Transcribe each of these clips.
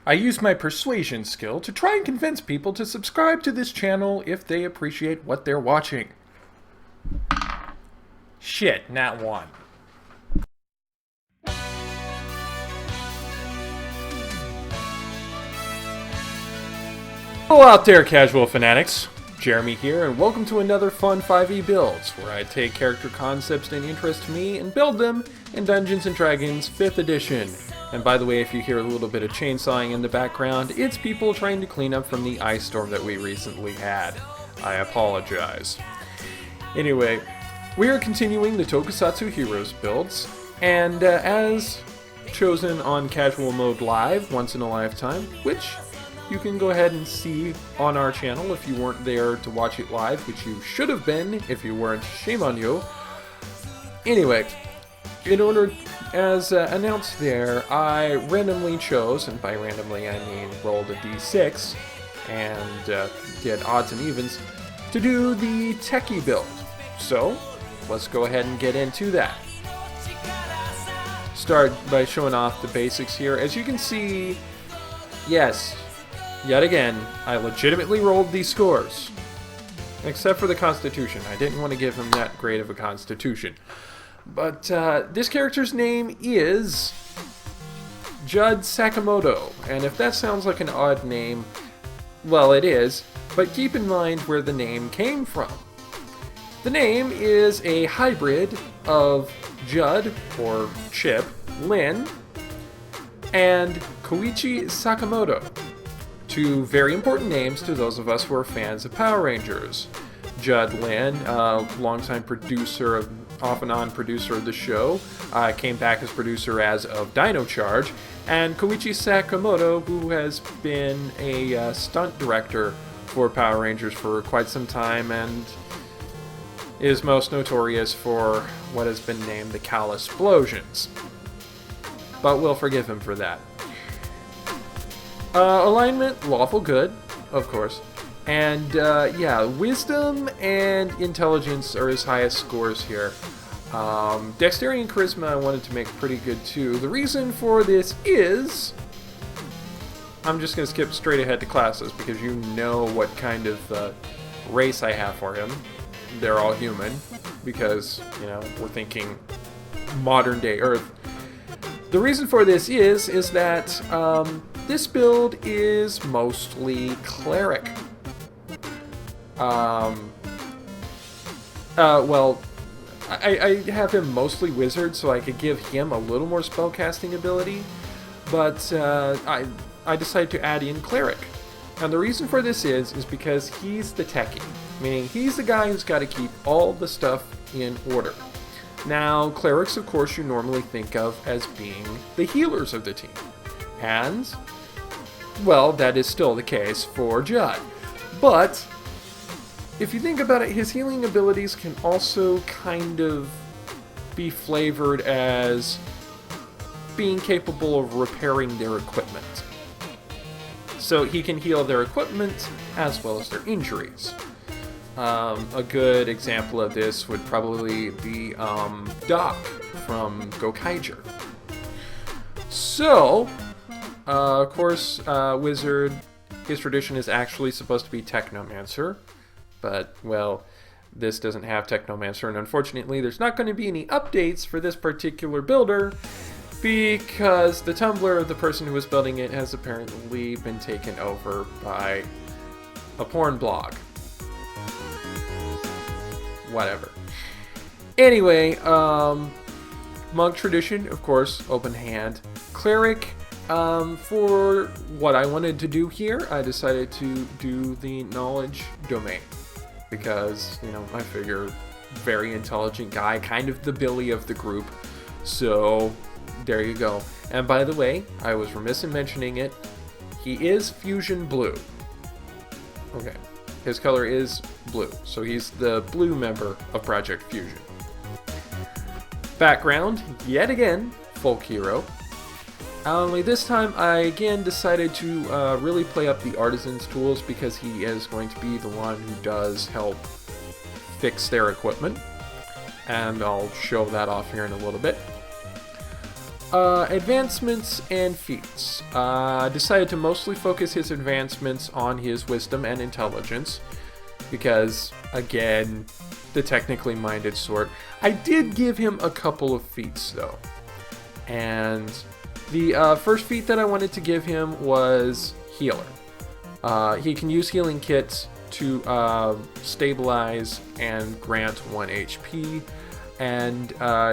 I use my persuasion skill to try and convince people to subscribe to this channel if they appreciate what they're watching. Shit, not one. Hello out there, casual fanatics. Jeremy here, and welcome to another fun 5e builds, where I take character concepts that interest me and build them in Dungeons & Dragons 5th edition. And by the way, if you hear a little bit of chainsawing in the background, it's people trying to clean up from the ice storm that we recently had. I apologize. Anyway, we are continuing the Tokusatsu Heroes builds, and as chosen on Casual Mode Live, once in a lifetime, which you can go ahead and see on our channel if you weren't there to watch it live, which you should have been. If you weren't, shame on you. Anyway, in order, as announced there, I randomly chose, and by randomly I mean rolled a d6 and did odds and evens, to do the Techie build. So, let's go ahead and get into that. Start by showing off the basics here. As you can see, yes, yet again, I legitimately rolled these scores. Except for the Constitution. I didn't want to give him that great of a Constitution. But this character's name is Judd Sakamoto. And if that sounds like an odd name, well, it is. But keep in mind where the name came from. The name is a hybrid of Judd, or Chip, Lin, and Koichi Sakamoto. Two very important names to those of us who are fans of Power Rangers. Judd Lin, longtime producer, off and on producer of the show, came back as producer as of Dino Charge, and Koichi Sakamoto, who has been a stunt director for Power Rangers for quite some time and is most notorious for what has been named the Cowl Explosions. But we'll forgive him for that. Alignment, lawful good, of course. And, yeah, wisdom and intelligence are his highest scores here. Dexterity and charisma I wanted to make pretty good, too. The reason for this is I'm just going to skip straight ahead to classes, because you know what kind of race I have for him. They're all human, because, you know, we're thinking modern-day Earth. The reason for this is that this build is mostly cleric. Well, I have him mostly wizard, so I could give him a little more spellcasting ability, but I decided to add in cleric. And the reason for this is because he's the techie, meaning he's the guy who's got to keep all the stuff in order. Now, clerics, of course, you normally think of as being the healers of the team. And, well, that is still the case for Judd. But if you think about it, his healing abilities can also kind of be flavored as being capable of repairing their equipment. So he can heal their equipment as well as their injuries. A good example of this would probably be Doc from Gokaiger. So, of course, Wizard, his tradition is actually supposed to be Technomancer. But, well, this doesn't have Technomancer, and unfortunately there's not going to be any updates for this particular builder, because the Tumblr of the person who was building it has apparently been taken over by a porn blog. Whatever. Anyway, Monk tradition, of course, open hand. Cleric, for what I wanted to do here, I decided to do the knowledge domain. Because, you know, I figure very intelligent guy, kind of the Billy of the group. So, there you go. And by the way, I was remiss in mentioning it, he is fusion blue. Okay. His color is blue, so he's the blue member of Project Fusion. Background, yet again, folk hero. Only this time I again decided to really play up the artisan's tools, because he is going to be the one who does help fix their equipment. And I'll show that off here in a little bit. Advancements and feats. Decided to mostly focus his advancements on his wisdom and intelligence, because, again, the technically minded sort. I did give him a couple of feats, though. And the first feat that I wanted to give him was Healer. He can use healing kits to stabilize and grant 1 HP. And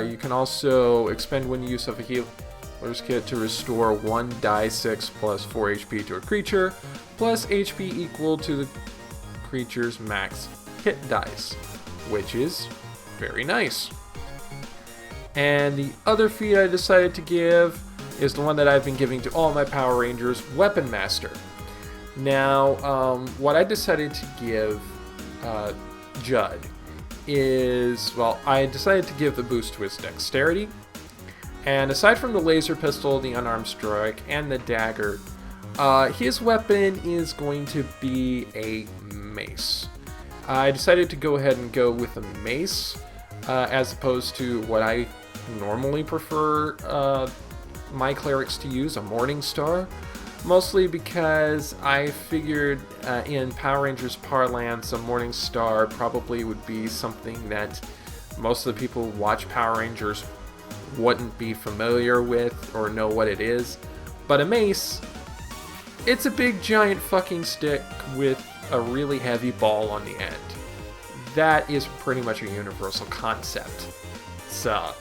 you can also expend one use of a healer's kit to restore 1 die 6 plus 4 HP to a creature, plus HP equal to the creature's max hit dice, which is very nice. And the other feat I decided to give is the one that I've been giving to all my Power Rangers, Weapon Master. Now, what I decided to give Judd is, well, I decided to give the boost to his dexterity. And aside from the laser pistol, the unarmed strike, and the dagger, his weapon is going to be a mace. I decided to go ahead and go with a mace, as opposed to what I normally prefer my clerics to use, a Morning Star. Mostly because I figured in Power Rangers parlance, a Morning Star probably would be something that most of the people who watch Power Rangers wouldn't be familiar with or know what it is. But a mace, it's a big giant fucking stick with a really heavy ball on the end. That is pretty much a universal concept. So,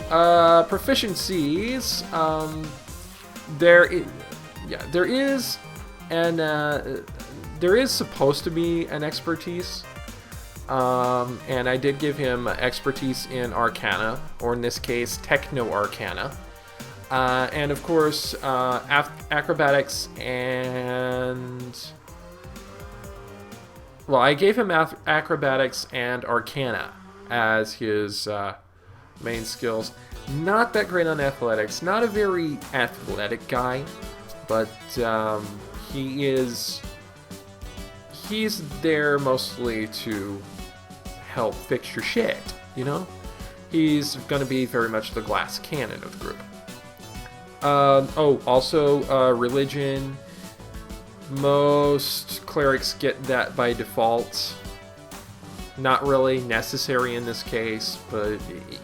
proficiencies. There is supposed to be an expertise, and I did give him expertise in Arcana, or in this case, Techno Arcana, and of course acrobatics and. Well, I gave him acrobatics and Arcana as his main skills. Not that great on athletics. Not a very athletic guy, but he's there mostly to help fix your shit, you know? He's going to be very much the glass cannon of the group. Also, religion. Most clerics get that by default. Not really necessary in this case, but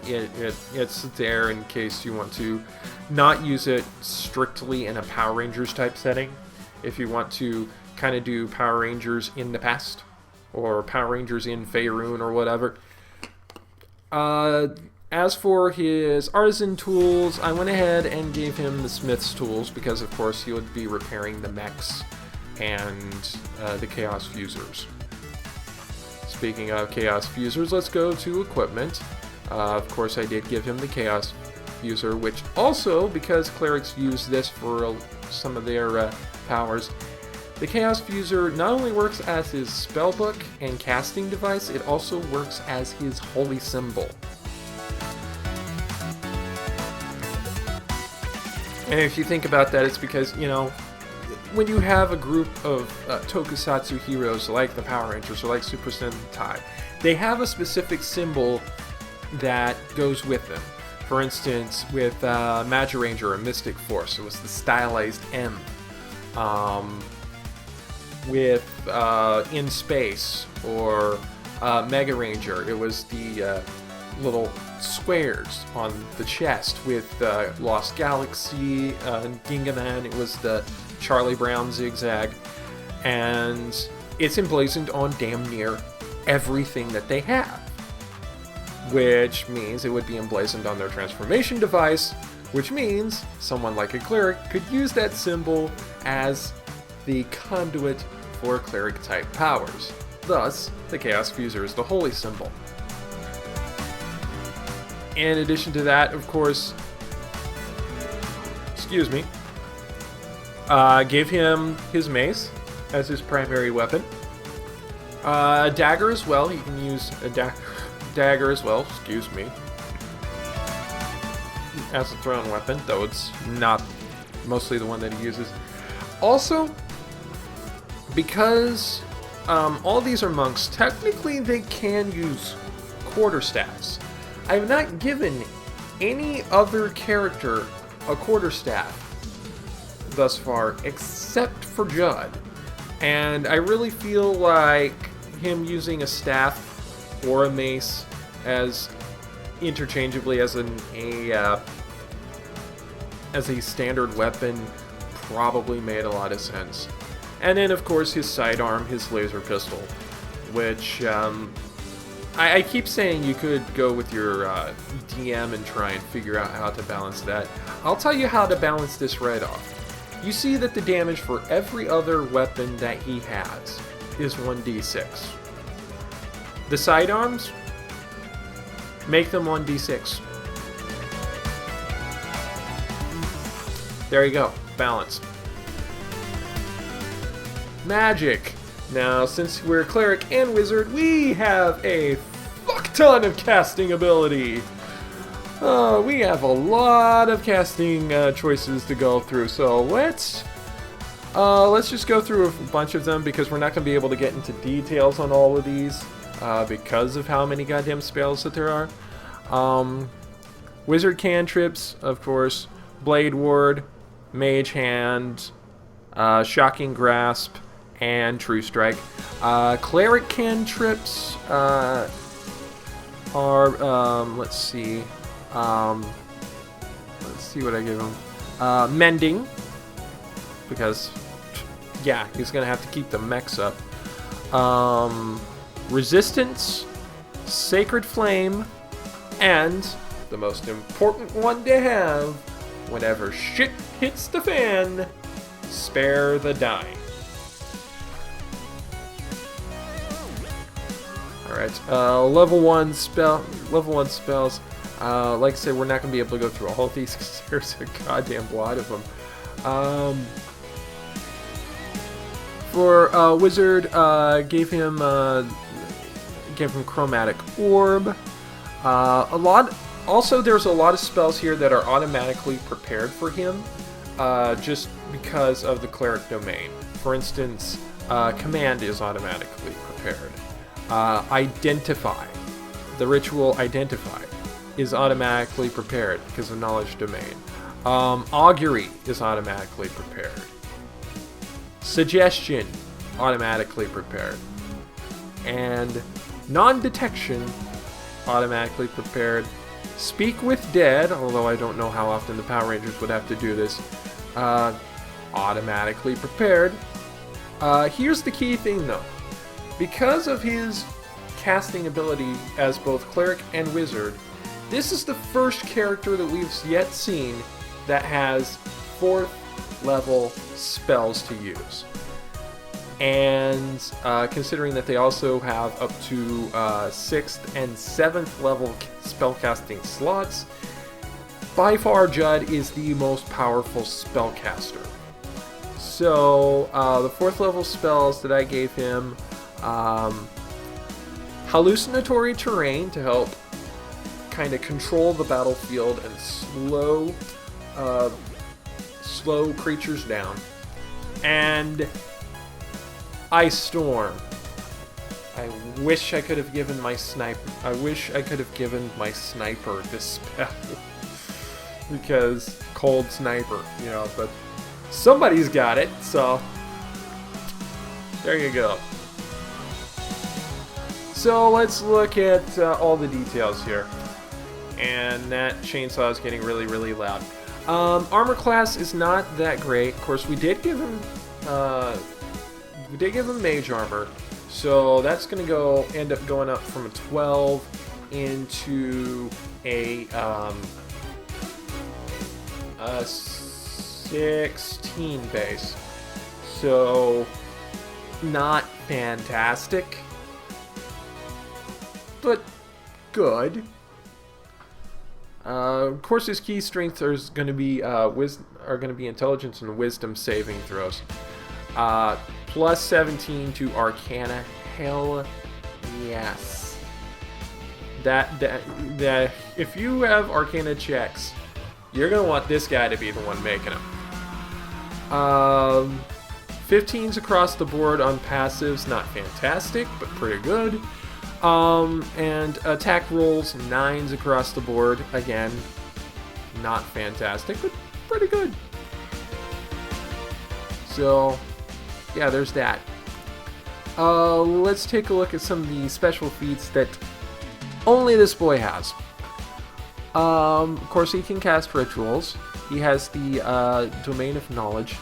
it's there in case you want to not use it strictly in a Power Rangers type setting. If you want to kind of do Power Rangers in the past, or Power Rangers in Faerun or whatever. As for his artisan tools, I went ahead and gave him the Smith's tools because, of course, he would be repairing the mechs and the Chaos Fusers. Speaking of Chaos Fusers, let's go to equipment. Of course, I did give him the Chaos Fuser, which also, because clerics use this for some of their powers, the Chaos Fuser not only works as his spellbook and casting device, it also works as his holy symbol. And if you think about that, it's because, you know, when you have a group of Tokusatsu heroes like the Power Rangers or like Super Sentai, they have a specific symbol that goes with them. For instance, with Magiranger or Mystic Force, it was the stylized M. With In Space or Mega Ranger, it was the little squares on the chest. With Lost Galaxy, Gingaman, it was the Charlie Brown zigzag, and it's emblazoned on damn near everything that they have, which means it would be emblazoned on their transformation device, which means someone like a cleric could use that symbol as the conduit for cleric type powers. Thus, the Chaos Fuser is the holy symbol. In addition to that, of course, gave him his mace as his primary weapon. Dagger as well. He can use a dagger as well, as a thrown weapon, though it's not mostly the one that he uses. Also, because all these are monks, technically they can use quarterstaffs. I have not given any other character a quarterstaff thus far, except for Judd. And I really feel like him using a staff or a mace as interchangeably as a standard weapon probably made a lot of sense. And then, of course, his sidearm, his laser pistol, which I keep saying you could go with your DM and try and figure out how to balance that. I'll tell you how to balance this right off. You see that the damage for every other weapon that he has is 1d6. The sidearms, make them 1d6. There you go, balanced. Magic. Now, since we're cleric and wizard, we have a fuck ton of casting ability. We have a lot of casting choices to go through, so let's just go through a bunch of them because we're not going to be able to get into details on all of these because of how many goddamn spells that there are. Wizard cantrips, of course, Blade Ward, Mage Hand, Shocking Grasp, and True Strike. Cleric cantrips are, let's see what I give him. Mending, because, yeah, he's going to have to keep the mechs up. Resistance, Sacred Flame, and the most important one to have, whenever shit hits the fan, Spare the Dying. Alright, level 1 spells. Like I said, we're not going to be able to go through all of these because there's a goddamn lot of them. For Wizard, gave him Chromatic Orb. Also, there's a lot of spells here that are automatically prepared for him, just because of the Cleric domain. For instance, Command is automatically prepared. Identify, the ritual Identify, is automatically prepared because of Knowledge domain. Augury is automatically prepared. Suggestion, automatically prepared. And Non-Detection, automatically prepared. Speak with Dead, although I don't know how often the Power Rangers would have to do this, automatically prepared. Here's the key thing though. Because of his casting ability as both Cleric and Wizard, this is the first character that we've yet seen that has 4th level spells to use. And considering that they also have up to 6th and 7th level spellcasting slots, by far Judd is the most powerful spellcaster. So the 4th level spells that I gave him, Hallucinatory Terrain to help kind of control the battlefield and slow creatures down, and Ice Storm. I wish I could have given my sniper this spell because Cold Sniper, but somebody's got it, so there you go. So let's look at all the details here. And that chainsaw is getting really, really loud. Armor class is not that great. Of course, we did give him mage armor, so that's going to end up going up from a 12 into a 16 base. So not fantastic, but good. Of course, his key strengths are going to be intelligence and wisdom saving throws. Plus 17 to Arcana. Hell yes. That if you have Arcana checks, you're going to want this guy to be the one making them. 15s across the board on passives, not fantastic, but pretty good. And attack rolls 9s across the board. Again, not fantastic, but pretty good. So, yeah, there's that. Let's take a look at some of the special feats that only this boy has. Of course, he can cast rituals. He has the Domain of Knowledge.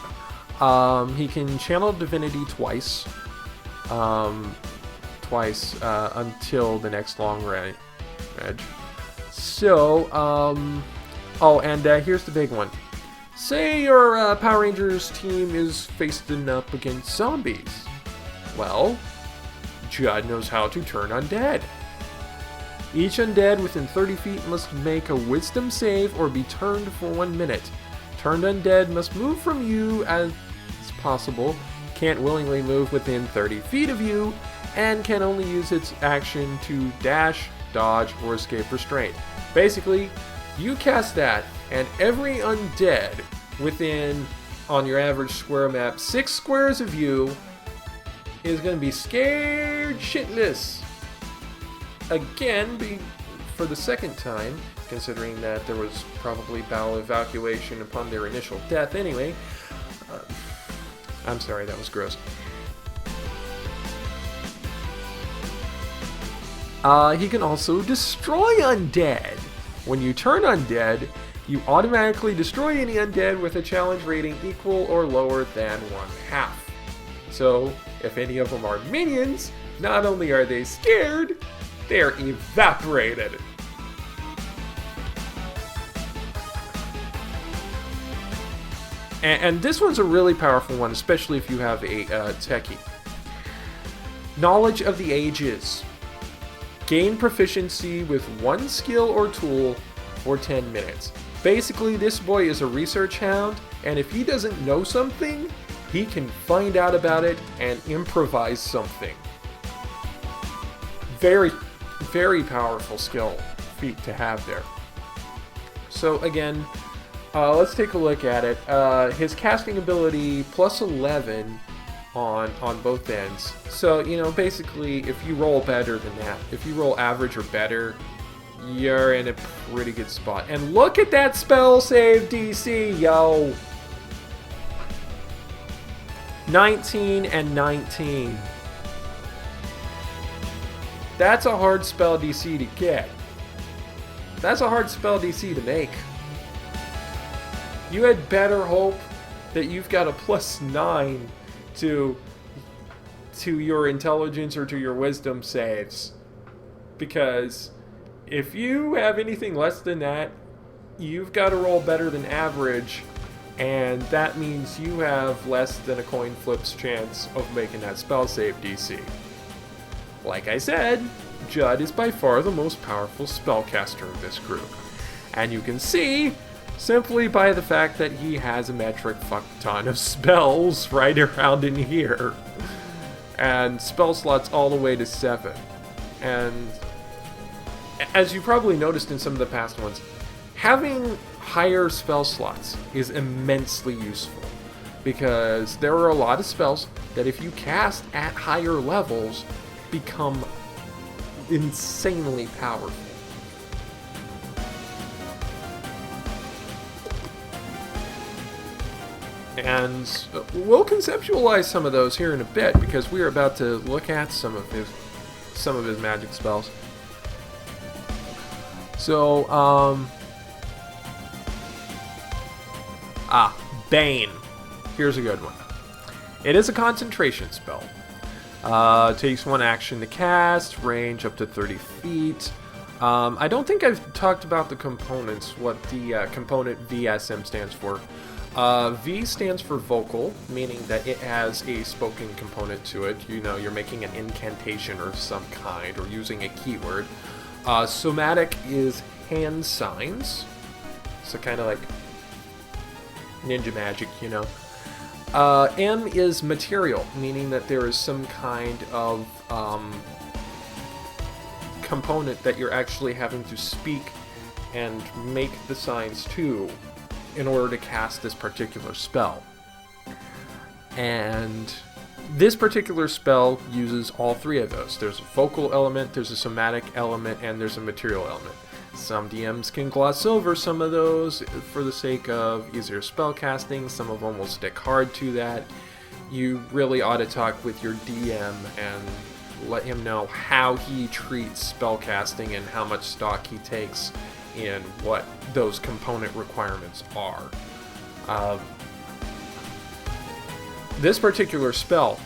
He can channel divinity twice. Until the next long reg. So, oh, and here's the big one. Say your Power Rangers team is facing up against zombies. Well, Judd knows how to turn undead. Each undead within 30 feet must make a wisdom save or be turned for 1 minute. Turned undead must move from you as possible, can't willingly move within 30 feet of you, and can only use its action to dash, dodge, or escape restraint. Basically, you cast that, and every undead within, on your average square map, 6 squares of you is going to be scared shitless. Again, for the second time, considering that there was probably bowel evacuation upon their initial death anyway. I'm sorry, that was gross. He can also destroy undead. When you turn undead, you automatically destroy any undead with a challenge rating equal or lower than 1/2. So, if any of them are minions, not only are they scared, they're evaporated. And this one's a really powerful one, especially if you have a Techie. Knowledge of the Ages. Gain proficiency with 1 skill or tool for 10 minutes. Basically, this boy is a research hound, and if he doesn't know something, he can find out about it and improvise something. Very, very powerful skill feat to have there. So again, let's take a look at it. His casting ability plus 11 on both ends. So, you know, basically, if you roll better than that, if you roll average or better, you're in a pretty good spot. And look at that spell save DC, yo! 19 and 19. That's a hard spell DC to get. That's a hard spell DC to make. You had better hope that you've got a +9 to your intelligence or to your wisdom saves. Because if you have anything less than that, you've got to roll better than average, and that means you have less than a coin flip's chance of making that spell save DC. Like I said, Judd is by far the most powerful spellcaster of this group. And you can see simply by the fact that he has a metric fuck ton of spells right around in here. And spell slots all the way to 7. And as you probably noticed in some of the past ones, having higher spell slots is immensely useful. Because there are a lot of spells that if you cast at higher levels, become insanely powerful. And we'll conceptualize some of those here in a bit, because we are about to look at some of his magic spells. So, Bane. Here's a good one. It is a concentration spell. Takes 1 action to cast, range up to 30 feet. I don't think I've talked about the components, what the component VSM stands for. V stands for vocal, meaning that it has a spoken component to it. You know, you're making an incantation of some kind, or using a keyword. Somatic is hand signs, so kind of like ninja magic, you know. M is material, meaning that there is some kind of component that you're actually having to speak and make the signs to in order to cast this particular spell. And This particular spell uses all three of those. There's a focal element, there's a somatic element, and there's a material element. Some DMs can gloss over some of those for the sake of easier spell casting. Some of them will stick hard to that. You really ought to talk with your DM and let him know how he treats spell casting and how much stock he takes in what those component requirements are. This particular spell,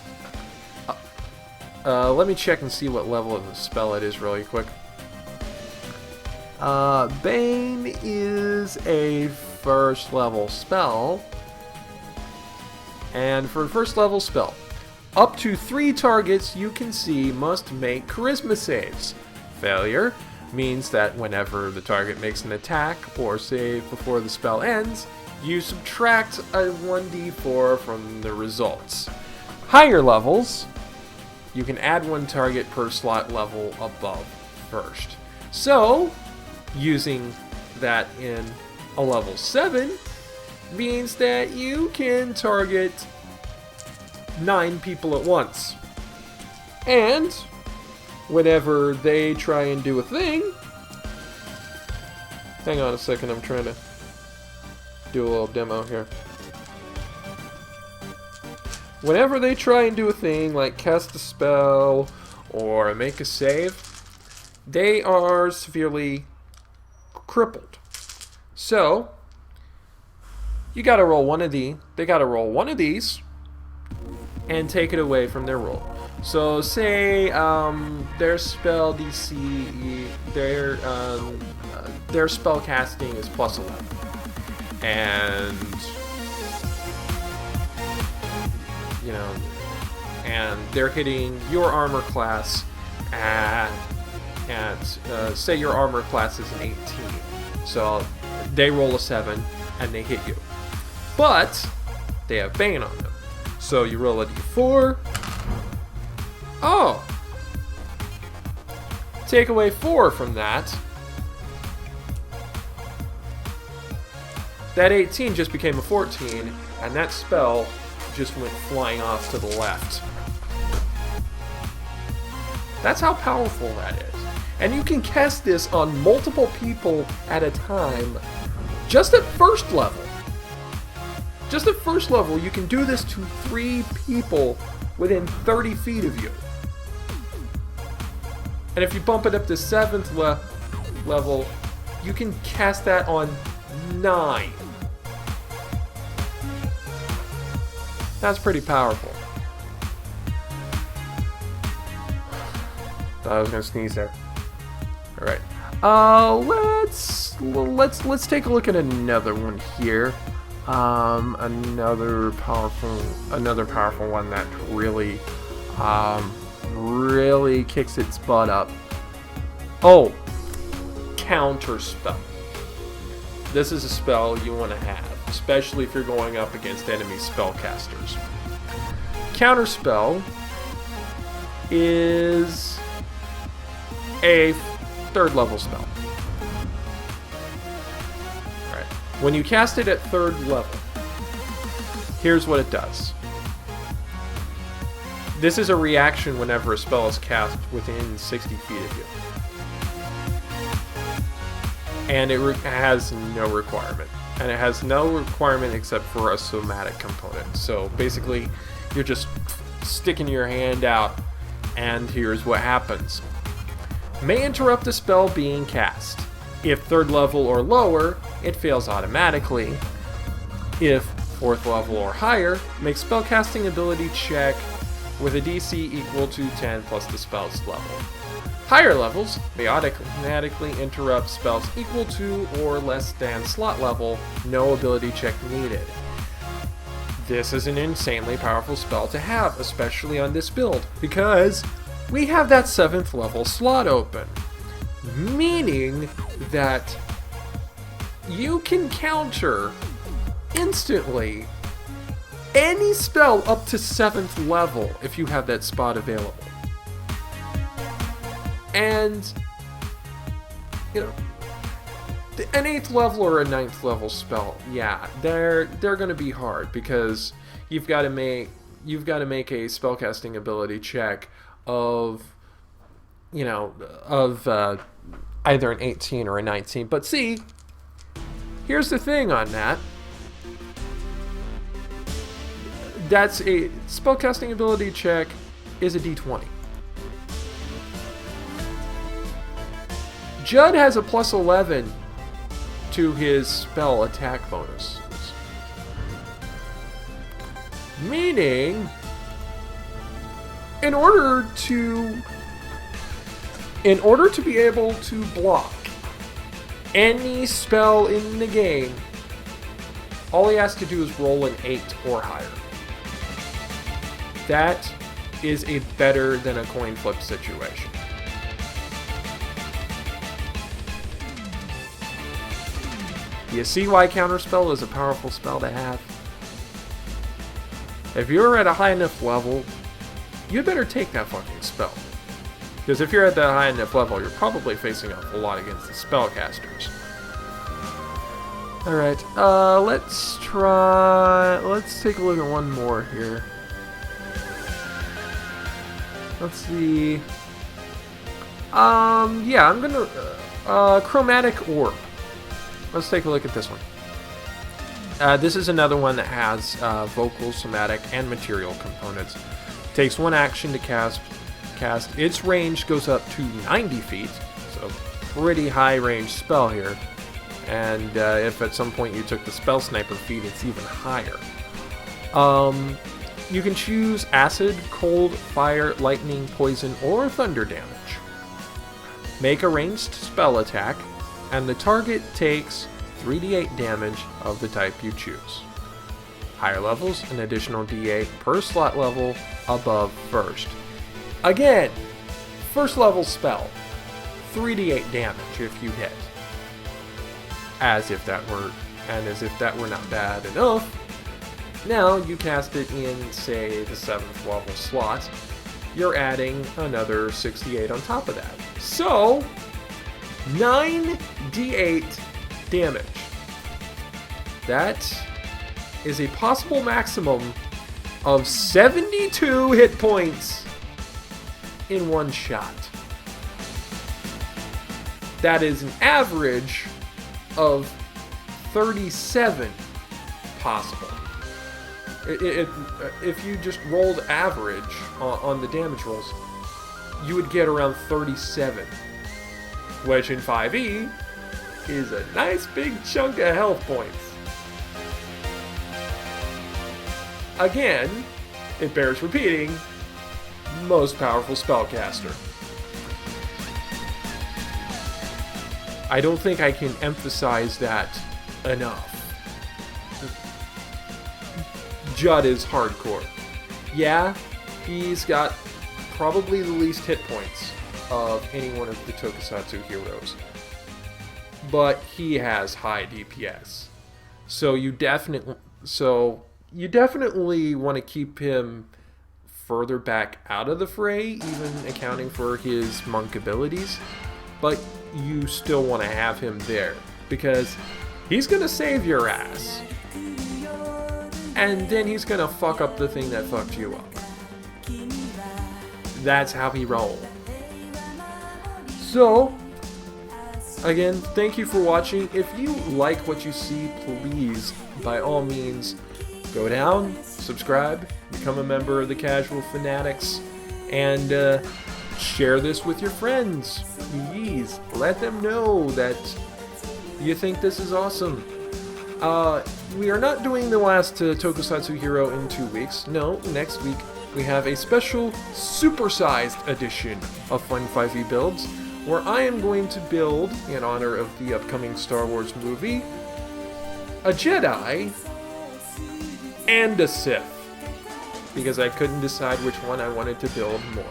let me check and see what level of the spell it is really quick. Bane is a first level spell. And for a first level spell, up to 3 targets you can see must make charisma saves. Failure means that whenever the target makes an attack or save before the spell ends, you subtract a 1d4 from the results. Higher levels, you can add 1 target per slot level above first. So, using that in a level 7 means that you can target 9 people at once. And whenever they try and do a thing... Hang on a second, I'm trying to do a little demo here. Whenever they try and do a thing like cast a spell or make a save, they are severely crippled. So, you gotta roll one of these. They gotta roll one of these and take it away from their roll. So, say their spell DC, their spell casting is plus 11, and you know, and they're hitting your armor class at say your armor class is an 18. So they roll a 7 and they hit you. But they have Bane on them. So you roll a d4. Oh! Take away 4 from that. That 18 just became a 14, and that spell just went flying off to the left. That's how powerful that is. And you can cast this on multiple people at a time, just at first level. Just at first level, you can do this to 3 people within 30 feet of you. And if you bump it up to 7th level, you can cast that on 9. That's pretty powerful. Thought I was gonna sneeze there. All right. Let's take a look at another one here. Another powerful one that really, really kicks its butt up. Oh, counter spell. This is a spell you want to have, especially if you're going up against enemy spellcasters. Counter spell is a 3rd level spell. Alright. When you cast it at 3rd level, here's what it does. This is a reaction whenever a spell is cast within 60 feet of you. And it has no requirement. And it has no requirement except for a somatic component. So basically, you're just sticking your hand out, and here's what happens. May interrupt the spell being cast. If 3rd level or lower, it fails automatically. If 4th level or higher, make spellcasting ability check with a DC equal to 10 plus the spell's level. Higher levels may automatically interrupt spells equal to or less than slot level, no ability check needed. This is an insanely powerful spell to have, especially on this build, because we have that 7th level slot open, meaning that you can counter instantly any spell up to 7th level if you have that spot available. And, you know, an 8th level or a 9th level spell, yeah, they're going to be hard because you've got to you've got to make a spellcasting ability check of, either an 18 or a 19. But see, here's the thing on that. That's a spellcasting ability check is a d20. Judd has a plus 11 to his spell attack bonuses. Meaning, in order to be able to block any spell in the game, all he has to do is roll an 8 or higher. That is a better than a coin flip situation. You see why Counterspell is a powerful spell to have? If you're at a high enough level, you better take that fucking spell. Because if you're at that high enough level, you're probably facing off a lot against the spellcasters. Alright, let's take a look at one more here. Let's see. Yeah, I'm gonna, Chromatic Orb. Let's take a look at this one. This is another one that has vocal, somatic, and material components. Takes one action to cast. Its range goes up to 90 feet, so pretty high range spell here. And if at some point you took the Spell Sniper feat, it's even higher. You can choose acid, cold, fire, lightning, poison, or thunder damage. Make a ranged spell attack, and the target takes 3d8 damage of the type you choose. Higher levels, an additional d8 per slot level above first. Again, first level spell, 3d8 damage if you hit. As if that were not bad enough, now you cast it in, say, the 7th level slot. You're adding another 68 on top of that. So, 9d8 damage. That is a possible maximum of 72 hit points in one shot. That is an average of 37 possible. If you just rolled average on the damage rolls, you would get around 37, which in 5e is a nice big chunk of health points. Again, it bears repeating, most powerful spellcaster. I don't think I can emphasize that enough. Judd is hardcore. Yeah, he's got probably the least hit points of any one of the Tokusatsu heroes. But he has high DPS. So you definitely want to keep him further back out of the fray, even accounting for his monk abilities. But you still want to have him there, because he's going to save your ass. And then he's going to fuck up the thing that fucked you up. That's how he rolls. So, again, thank you for watching. If you like what you see, please, by all means, go down, subscribe, become a member of the Casual Fanatics, and share this with your friends. Please, let them know that you think this is awesome. We are not doing the last Tokusatsu hero in 2 weeks. No, next week we have a special supersized edition of Fun 5e Builds, where I am going to build, in honor of the upcoming Star Wars movie, a Jedi and a Sith, because I couldn't decide which one I wanted to build more.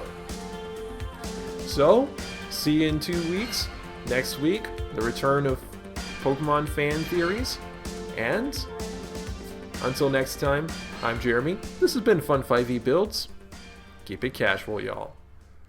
So, see you in 2 weeks. Next week, the return of Pokemon fan theories. And until next time, I'm Jeremy. This has been Fun 5e Builds. Keep it casual, y'all.